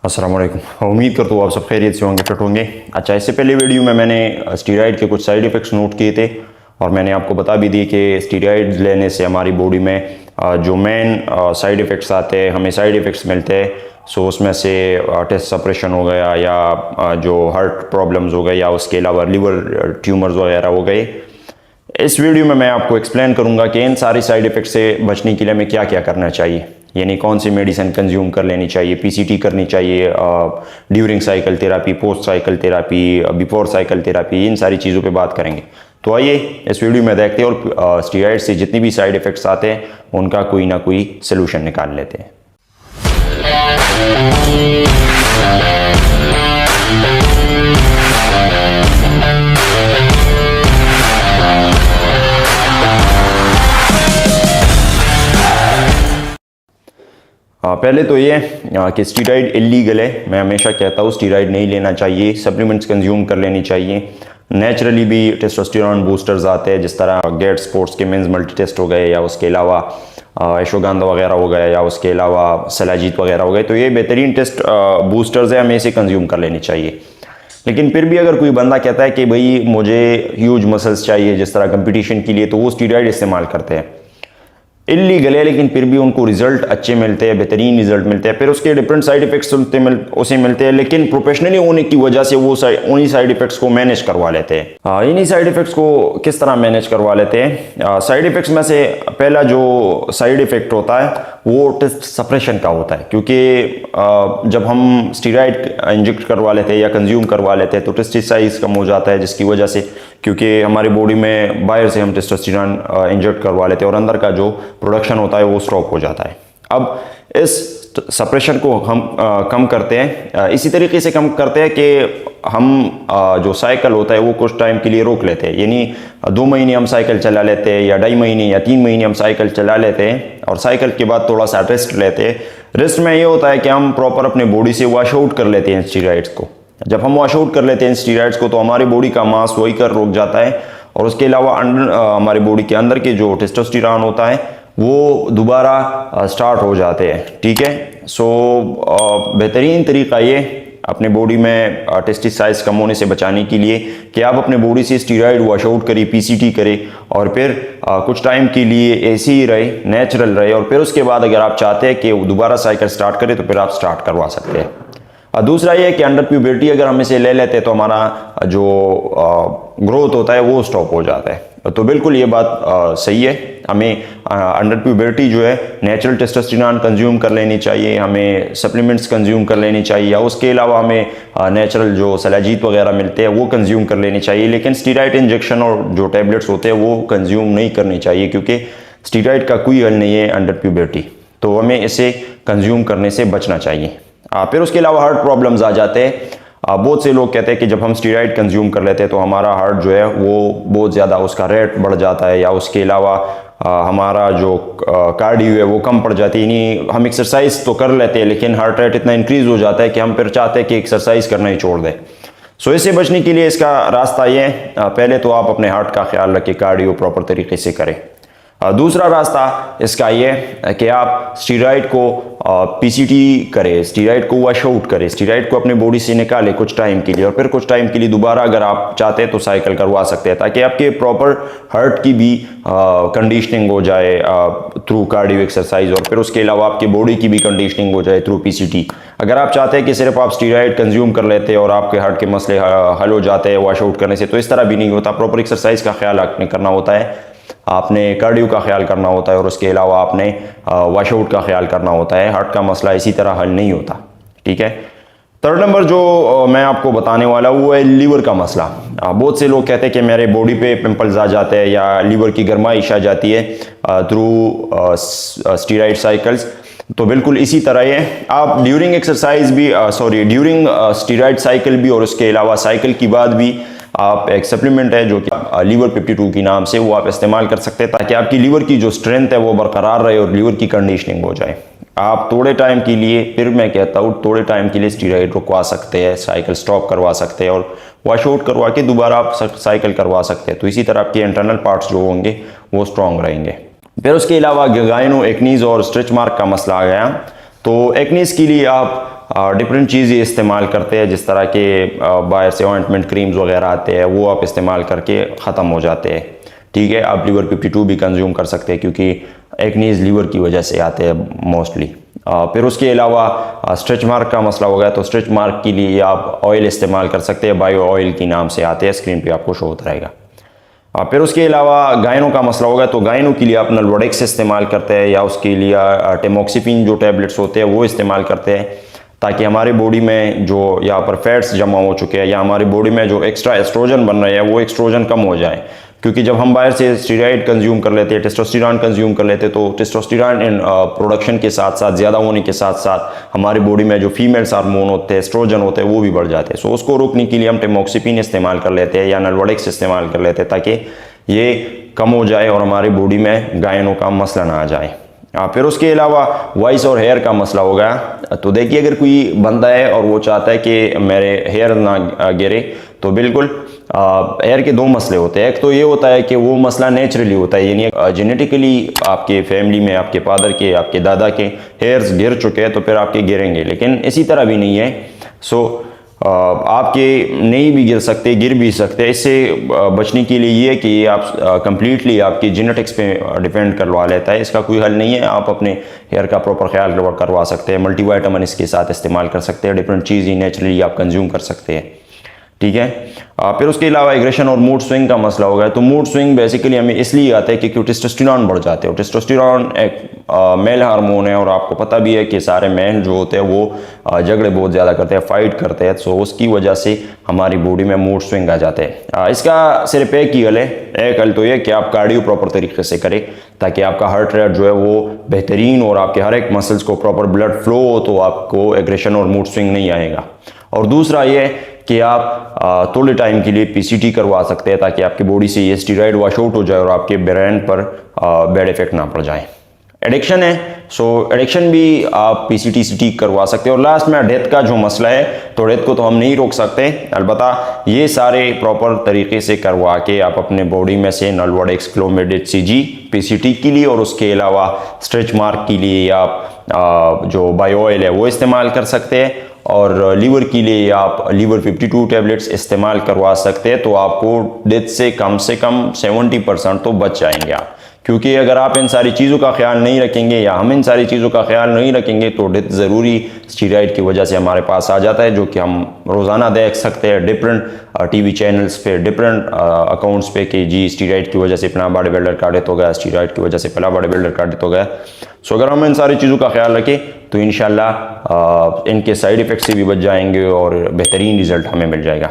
अस्सलाम वालेकुम। उम्मीद करता हूँ आप सब खैरियत से होंगे, फिट होंगे। अच्छा, इससे पहले वीडियो में मैंने स्टीरॉयड के कुछ साइड इफ़ेक्ट्स नोट किए थे और मैंने आपको बता भी दी कि स्टीरॉयड लेने से हमारी बॉडी में जो मेन साइड इफ़ेक्ट्स आते हैं, हमें साइड इफ़ेक्ट्स मिलते हैं। सो उसमें से टेस्ट सप्रेशन हो गया या जो हार्ट प्रॉब्लम्स हो गए या उसके अलावा लिवर ट्यूमर्स वगैरह हो गए। इस वीडियो में मैं आपको एक्सप्लेन करूंगा कि इन सारी साइड इफ़ेक्ट से बचने के लिए हमें क्या क्या करना चाहिए, यानी कौन सी मेडिसिन कंज्यूम कर लेनी चाहिए, पीसीटी करनी चाहिए during cycle therapy, post cycle therapy, before cycle therapy, इन सारी चीज़ों पे बात करेंगे। तो आइए इस वीडियो में देखते हैं और स्टीरॉयड से जितनी भी साइड इफ़ेक्ट्स आते हैं उनका कोई ना कोई सोल्यूशन निकाल लेते हैं। पहले तो ये कि स्टीरॉयड इलीगल है। मैं हमेशा कहता हूँ स्टीरॉयड नहीं लेना चाहिए, सप्लीमेंट्स कंज्यूम कर लेनी चाहिए। नेचुरली भी टेस्टोस्टेरोन बूस्टर्स आते हैं, जिस तरह गेट स्पोर्ट्स के मेंस मल्टी टेस्ट हो गए या उसके अलावा अश्वगंधा वगैरह हो गया या उसके अलावा सलाजीत वगैरह हो गए। तो ये बेहतरीन टेस्ट बूस्टर्स है, हमें इसे कंज्यूम कर लेनी चाहिए। लेकिन फिर भी अगर कोई बंदा कहता है कि भाई मुझे ह्यूज मसल्स चाहिए जिस तरह कंपटीशन के लिए, तो वो स्टीरॉयड इस्तेमाल करते हैं। इलीगल है लेकिन फिर भी उनको रिजल्ट अच्छे मिलते हैं, बेहतरीन रिजल्ट मिलते हैं। फिर उसके डिफरेंट साइड इफेक्ट्स उसे मिलते हैं, लेकिन प्रोफेशनली होने की वजह से वो उन्हीं साइड इफेक्ट्स को मैनेज करवा लेते हैं। इन्हीं साइड इफेक्ट्स को किस तरह मैनेज करवा लेते हैं? साइड इफेक्ट्स में से पहला जो साइड इफेक्ट होता है वो टेस्ट सप्रेशन का होता है, क्योंकि जब हम स्टीरॉयड इंजेक्ट करवा लेते हैं या कंज्यूम करवा लेते हैं तो टेस्टिसाइज कम हो जाता है, जिसकी वजह से, क्योंकि हमारी बॉडी में बाहर से हम टेस्टोस्टेरोन इंजेक्ट करवा लेते हैं और अंदर का जो प्रोडक्शन होता है वो स्टॉप हो जाता है। अब इस सप्रेशन को हम कम करते हैं, इसी तरीके से कम करते हैं कि हम जो साइकिल होता है वो कुछ टाइम के लिए रोक लेते हैं, यानी 2 महीने हम साइकिल चला लेते हैं या 2.5 महीने या 3 महीने हम साइकिल चला लेते हैं और साइकिल के बाद थोड़ा सा रेस्ट लेते हैं। रेस्ट में ये होता है कि हम प्रॉपर अपने बॉडी से वॉश आउट कर लेते हैं स्टीरॉयड्स को। जब हम वॉश आउट कर लेते हैं स्टीरॉयड्स को तो हमारी बॉडी का मास वही कर रुक जाता है और उसके अलावा हमारी बॉडी के अंदर के जो टेस्टोस्टेरोन होता है वो दोबारा स्टार्ट हो जाते हैं। ठीक है, सो बेहतरीन तरीका ये अपने बॉडी में टेस्टिसाइज कम होने से बचाने के लिए कि आप अपने बॉडी से स्टीरॉयड वॉश आउट करें, पीसीटी करें और फिर कुछ टाइम के लिए ऐसे ही रहे, नेचुरल रहे, और फिर उसके बाद अगर आप चाहते हैं कि दोबारा साइकिल स्टार्ट करें तो फिर आप स्टार्ट करवा सकते हैं। दूसरा ये है कि अंडर प्यूबर्टी अगर हम इसे ले लेते हैं तो हमारा जो ग्रोथ होता है वो स्टॉप हो जाता है। तो बिल्कुल ये बात सही है, हमें अंडर प्यूबर्टी जो है नेचुरल टेस्टोस्टेरोन कंज्यूम कर लेनी चाहिए, हमें सप्लीमेंट्स कंज्यूम कर लेनी चाहिए या उसके अलावा हमें नेचुरल जो सलाजीत वगैरह मिलते हैं वो कंज्यूम कर लेनी चाहिए। लेकिन स्टीरॉयड इंजेक्शन और जो टैबलेट्स होते हैं वो कंज्यूम नहीं करनी चाहिए, क्योंकि स्टीरॉयड का कोई हल नहीं है अंडर प्यूबर्टी, तो हमें इसे कंज्यूम करने से बचना चाहिए। फिर उसके अलावा हार्ट प्रॉब्लम्स आ जाते हैं। बहुत से लोग कहते हैं कि जब हम स्टीरॉयड कंज्यूम कर लेते हैं तो हमारा हार्ट जो है वो बहुत ज़्यादा उसका रेट बढ़ जाता है या उसके अलावा हमारा जो कार्डियो है वो कम पड़ जाती है। यानी हम एक्सरसाइज तो कर लेते हैं लेकिन हार्ट रेट इतना इंक्रीज हो जाता है कि हम फिर चाहते हैं कि एक्सरसाइज करना ही छोड़ दें। सो इससे बचने के लिए इसका रास्ता ये है, पहले तो आप अपने हार्ट का ख्याल रखें, कार्डियो प्रॉपर तरीके से करें। दूसरा रास्ता इसका ये है कि आप स्टीरॉयड को पीसीटी करें, स्टीरॉयड को वॉश आउट करें, स्टीरॉयड को अपने बॉडी से निकालें कुछ टाइम के लिए और फिर कुछ टाइम के लिए दोबारा अगर आप चाहते हैं तो साइकिल करवा सकते हैं, ताकि आपके प्रॉपर हार्ट की भी कंडीशनिंग हो जाए थ्रू कार्डियो एक्सरसाइज और फिर उसके अलावा आपकी बॉडी की भी कंडीशनिंग हो जाए थ्रू पीसीटी। अगर आप चाहते हैं कि सिर्फ आप स्टीरॉयड कंज्यूम कर लेते हैं और आपके हार्ट के मसले हल हो जाते हैं वॉश आउट करने से, तो इस तरह भी नहीं होता। प्रॉपर एक्सरसाइज का ख्याल आपने करना होता है, आपने कार्डियो का ख्याल करना होता है और उसके अलावा आपने वॉश आउट का ख्याल करना होता है। हार्ट का मसला इसी तरह हल नहीं होता। ठीक है, थर्ड नंबर जो मैं आपको बताने वाला हूँ वो है लीवर का मसला। बहुत से लोग कहते हैं कि मेरे बॉडी पे पिंपल्स आ जाते हैं या लीवर की गर्माइश आ जाती है थ्रू स्टीरॉयड साइकिल्स। तो बिल्कुल इसी तरह ये आप ड्यूरिंग एक्सरसाइज भी ड्यूरिंग स्टीरॉयड साइकिल भी और उसके अलावा साइकिल के बाद भी आप एक सप्लीमेंट है जो कि लीवर 52 के नाम से वो आप इस्तेमाल कर सकते हैं, ताकि आपकी लीवर की जो स्ट्रेंथ है वो बरकरार रहे और लीवर की कंडीशनिंग हो जाए। आप थोड़े टाइम के लिए, फिर मैं कहता हूँ थोड़े टाइम के लिए स्टीरॉयड रुकवा सकते हैं, साइकिल स्टॉप करवा सकते हैं और वॉश आउट करवा के दोबारा आप साइकिल करवा सकते हैं। तो इसी तरह आपके इंटरनल पार्ट्स जो होंगे वो स्ट्रॉन्ग रहेंगे। फिर उसके अलावा गायनो एक्नीज और स्ट्रेच मार्क का मसला आ गया। तो एक्नीज के लिए आप डिफरेंट चीज़ ये इस्तेमाल करते हैं, जिस तरह के बाहर से ऑइंटमेंट क्रीम्स वगैरह आते हैं वो आप इस्तेमाल करके ख़त्म हो जाते हैं। ठीक है, आप लीवर 52 भी कंज्यूम कर सकते हैं क्योंकि एक्नीज लीवर की वजह से आते हैं मोस्टली। फिर उसके अलावा स्ट्रेच मार्क का मसला हो गया, तो स्ट्रेच मार्क के लिए आप ऑयल इस्तेमाल कर सकते हैं, बायो ऑयल के नाम से आते हैं, स्क्रीन पे आपको शो होता रहेगा। फिर उसके अलावा गायनों का मसला होगा, तो गायनों के लिए आप नल्वोडेक्स इस्तेमाल करते हैं या उसके लिए टेमोक्सिफिन जो टैबलेट्स होते हैं वो इस्तेमाल करते हैं, ताकि हमारे बॉडी में जो यहाँ पर फैट्स जमा हो चुके हैं या हमारी बॉडी में जो एक्स्ट्रा एस्ट्रोजन बन रहे हैं वो एस्ट्रोजन कम हो जाए। क्योंकि जब हम बाहर से स्टीरॉयड कंज्यूम कर लेते हैं, टेस्टोस्टेरॉन कंज्यूम कर लेते हैं, तो टेस्टोस्टेरॉन इन प्रोडक्शन के साथ साथ ज़्यादा होने के साथ साथ हमारी बॉडी में जो फीमेल्स हार्मोन होते हैं, एस्ट्रोजन होते हैं, वो भी बढ़ जाते हैं। सो उसको रोकने के लिए हम टेमोक्सिफिन इस्तेमाल कर लेते हैं या नल्वोडेक्स इस्तेमाल कर लेते हैं, ताकि ये कम हो जाए और हमारी बॉडी में गायनों का मसला ना आ जाए। फिर उसके अलावा वॉइस और हेयर का मसला हो गया, तो देखिए अगर कोई बंदा है और वो चाहता है कि मेरे हेयर ना गिरे, तो बिल्कुल हेयर के दो मसले होते हैं। एक तो ये होता है कि वो मसला नेचुरली होता है, यानी जेनेटिकली आपके फैमिली में आपके फादर के आपके दादा के हेयर्स गिर चुके हैं तो फिर आपके गिरेंगे, लेकिन इसी तरह भी नहीं है। सो आपके नहीं भी गिर सकते, गिर भी सकते। इससे बचने के लिए ये है कि आप कंप्लीटली आपकी जेनेटिक्स पे डिपेंड करवा लेता है, इसका कोई हल नहीं है। आप अपने हेयर का प्रॉपर ख्याल करवा सकते हैं, मल्टीविटामिन इसके साथ इस्तेमाल कर सकते हैं, डिफरेंट चीज़ नेचुरली आप कंज्यूम कर सकते हैं। ठीक है, फिर उसके अलावा एग्रेशन और मूड स्विंग का मसला होगा, तो मूड स्विंग बेसिकली हमें इसलिए आता है क्योंकि टेस्टोस्टेरॉन बढ़ जाते हैं। टेस्टोस्टेरॉन एक मेल हार्मोन है और आपको पता भी है कि सारे मेल जो होते हैं वो झगड़े बहुत ज़्यादा करते हैं, फाइट करते हैं, सो उसकी वजह से हमारी बॉडी में मूड स्विंग आ जाते हैं। इसका सिर्फ एक ही हल है, एक हल तो ये कि आप कार्डियो प्रॉपर तरीके से करें, ताकि आपका हार्ट रेट जो है वो बेहतरीन और आपके हर एक मसल्स को प्रॉपर ब्लड फ्लो हो, तो आपको एग्रेशन और मूड स्विंग नहीं आएगा। और दूसरा ये कि आप थोड़े टाइम के लिए पीसीटी करवा सकते हैं, ताकि आपकी बॉडी से ये स्टीरॉयड वॉश आउट हो जाए और आपके ब्रेन पर बैड इफेक्ट ना पड़ जाए। एडिक्शन है, सो एडिक्शन भी आप पीसीटी से ठीक करवा सकते हैं। और लास्ट में डेथ का जो मसला है, तो डेथ को तो हम नहीं रोक सकते, अलबत्ता ये सारे प्रॉपर तरीके से करवा के आप अपने बॉडी में से नल्वोडेक्स, क्लोमिड HCG पीसीटी के लिए और उसके अलावा स्ट्रेच मार्क के लिए आप जो बायो ऑयल है वो इस्तेमाल कर सकते हैं, और लीवर के लिए आप लीवर 52 टैबलेट्स इस्तेमाल करवा सकते हैं। तो आपको डेथ से कम 70% तो बच जाएंगे आप, क्योंकि अगर आप इन सारी चीज़ों का ख्याल नहीं रखेंगे या हम इन सारी चीज़ों का ख्याल नहीं रखेंगे तो डेथ ज़रूरी स्टीरॉयड की वजह से हमारे पास आ जाता है, जो कि हम रोज़ाना देख सकते हैं डिफरेंट टीवी चैनल्स पे, डिफरेंट अकाउंट्स पे कि जी स्टीरॉयड की वजह से इतना बॉडी बिल्डर का डेथ हो गया, स्टीरॉयड की वजह से पहला बॉडी बिल्डर का डेथ हो गया। सो अगर हम इन सारी चीज़ों का ख्याल रखें तो इंशाल्लाह इनके साइड इफ़ेक्ट से भी बच जाएंगे और बेहतरीन रिजल्ट हमें मिल जाएगा।